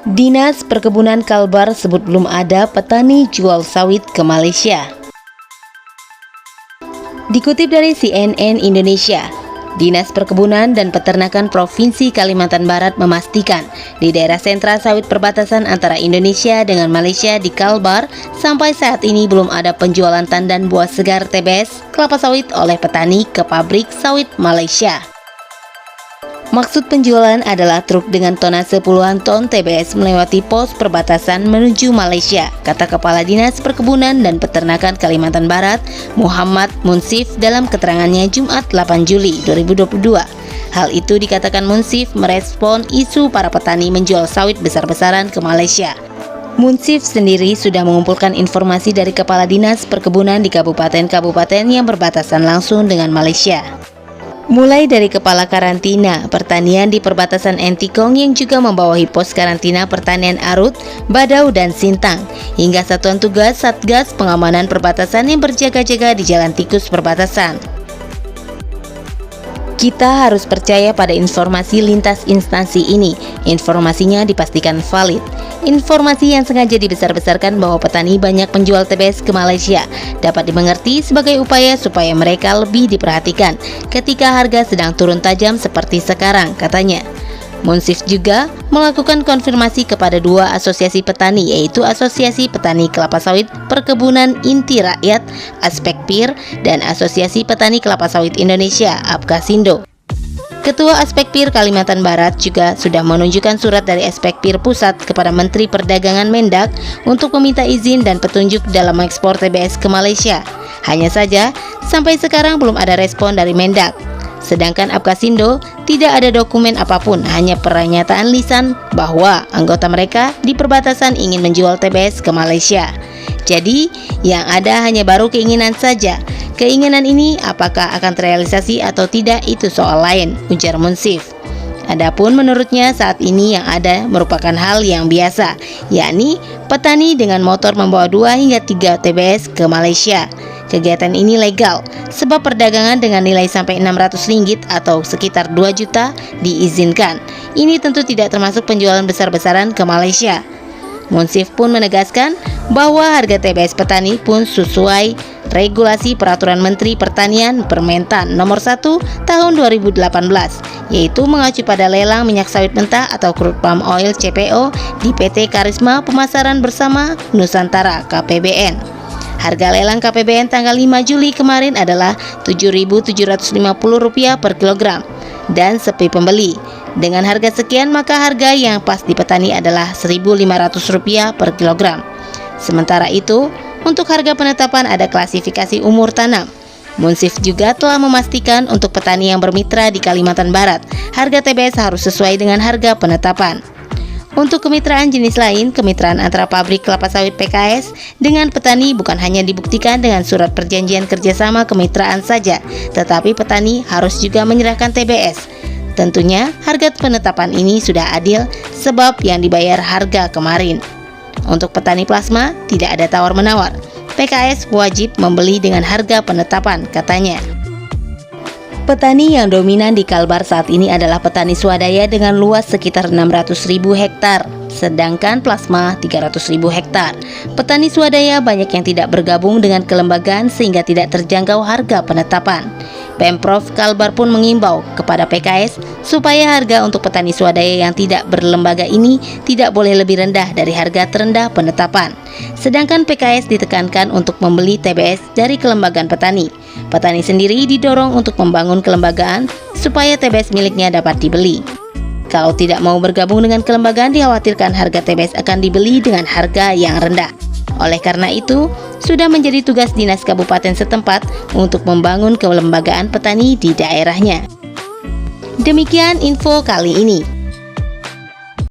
Dinas Perkebunan Kalbar sebut belum ada petani jual sawit ke Malaysia. Dikutip dari CNN Indonesia, Dinas Perkebunan dan Peternakan Provinsi Kalimantan Barat memastikan di daerah sentra sawit perbatasan antara Indonesia dengan Malaysia di Kalbar, sampai saat ini belum ada penjualan tandan buah segar TBS kelapa sawit oleh petani ke pabrik sawit Malaysia. Maksud penjualan adalah truk dengan tonase puluhan ton TBS melewati pos perbatasan menuju Malaysia, kata Kepala Dinas Perkebunan dan Peternakan Kalimantan Barat, Muhammad Munsif dalam keterangannya Jumat 8 Juli 2022. Hal itu dikatakan Munsif merespon isu para petani menjual sawit besar-besaran ke Malaysia. Munsif sendiri sudah mengumpulkan informasi dari Kepala Dinas Perkebunan di kabupaten-kabupaten yang berbatasan langsung dengan Malaysia. Mulai dari Kepala Karantina Pertanian di perbatasan Entikong yang juga membawahi pos karantina pertanian Arut, Badau, dan Sintang, hingga satuan tugas Satgas Pengamanan Perbatasan yang berjaga-jaga di jalan tikus perbatasan. Kita harus percaya pada informasi lintas instansi ini. Informasinya dipastikan valid. Informasi yang sengaja dibesar-besarkan bahwa petani banyak menjual TBS ke Malaysia dapat dimengerti sebagai upaya supaya mereka lebih diperhatikan ketika harga sedang turun tajam seperti sekarang, katanya. Munsif juga melakukan konfirmasi kepada dua asosiasi petani, yaitu Asosiasi Petani Kelapa Sawit Perkebunan Inti Rakyat Aspekpir dan Asosiasi Petani Kelapa Sawit Indonesia Apkasindo. Ketua Aspekpir Kalimantan Barat juga sudah menunjukkan surat dari Aspekpir Pusat kepada Menteri Perdagangan Mendak untuk meminta izin dan petunjuk dalam mengekspor TBS ke Malaysia. Hanya saja, sampai sekarang belum ada respon dari Mendak. Sedangkan Apkasindo tidak ada dokumen apapun, hanya pernyataan lisan bahwa anggota mereka di perbatasan ingin menjual TBS ke Malaysia. Jadi, yang ada hanya baru keinginan saja. Keinginan ini apakah akan terrealisasi atau tidak itu soal lain, ujar Munsif. Adapun menurutnya saat ini yang ada merupakan hal yang biasa, yakni petani dengan motor membawa 2 hingga 3 TBS ke Malaysia. Kegiatan ini legal sebab perdagangan dengan nilai sampai Rp600 atau sekitar 2 juta diizinkan. Ini tentu tidak termasuk penjualan besar-besaran ke Malaysia. Munsif pun menegaskan bahwa harga TBS petani pun sesuai regulasi Peraturan Menteri Pertanian Permentan Nomor 1 Tahun 2018, yaitu mengacu pada lelang minyak sawit mentah atau crude palm oil CPO di PT Karisma Pemasaran Bersama Nusantara KPBN. Harga lelang KPBN tanggal 5 Juli kemarin adalah Rp7.750 per kilogram dan sepi pembeli. Dengan harga sekian, maka harga yang pas di petani adalah Rp1.500 per kilogram. Sementara itu, untuk harga penetapan ada klasifikasi umur tanam. Munsif juga telah memastikan untuk petani yang bermitra di Kalimantan Barat, harga TBS harus sesuai dengan harga penetapan. Untuk kemitraan jenis lain, kemitraan antara pabrik kelapa sawit PKS dengan petani bukan hanya dibuktikan dengan surat perjanjian kerjasama kemitraan saja, tetapi petani harus juga menyerahkan TBS. Tentunya harga penetapan ini sudah adil sebab yang dibayar harga kemarin. Untuk petani plasma tidak ada tawar-menawar. PKS wajib membeli dengan harga penetapan, katanya. Petani yang dominan di Kalbar saat ini adalah petani swadaya dengan luas sekitar 600.000 hektar, sedangkan plasma 300.000 hektar. Petani swadaya banyak yang tidak bergabung dengan kelembagaan sehingga tidak terjangkau harga penetapan. Pemprov Kalbar pun mengimbau kepada PKS supaya harga untuk petani swadaya yang tidak berlembaga ini tidak boleh lebih rendah dari harga terendah penetapan. Sedangkan PKS ditekankan untuk membeli TBS dari kelembagaan petani. Petani sendiri didorong untuk membangun kelembagaan supaya TBS miliknya dapat dibeli. Kalau tidak mau bergabung dengan kelembagaan, dikhawatirkan harga TBS akan dibeli dengan harga yang rendah. Oleh karena itu, sudah menjadi tugas dinas kabupaten setempat untuk membangun kelembagaan petani di daerahnya. Demikian info kali ini.